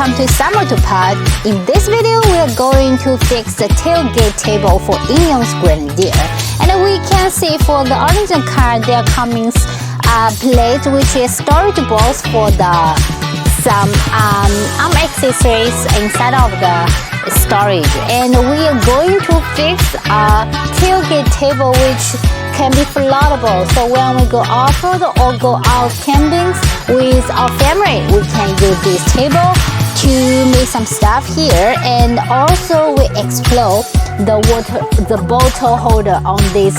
welcome to Summer to Pod. In this video, we are going to fix the tailgate table for INEOS Grenadier. And we can see for the original car, there comes a plate which is storage box for some arm accessories inside of the storage. And we are going to fix a tailgate table which can be foldable. So when we go off-road or go out camping with our family, we can use this table to make some stuff here. And also we explore the bottle holder on this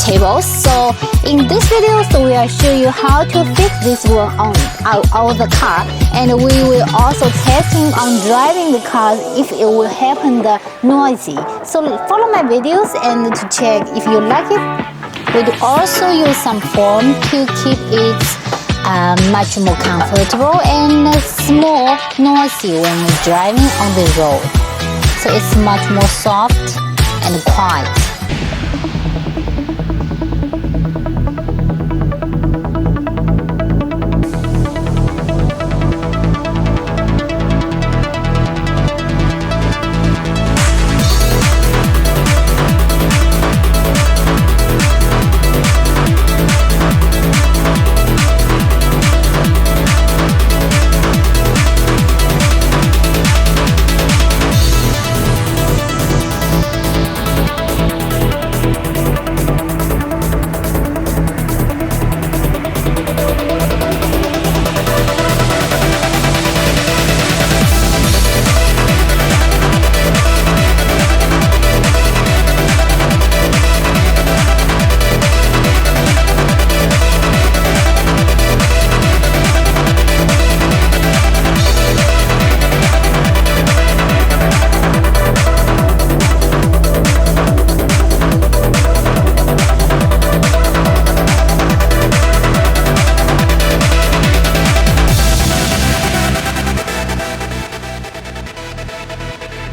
table. So in this video, we will show you how to fix this one on the car, and we will also testing on driving the car if it will happen the noisy. So follow my videos and to check if you like it. We'll also use some foam to keep it much more comfortable and small noisy when we're driving on the road. So it's much more soft and quiet.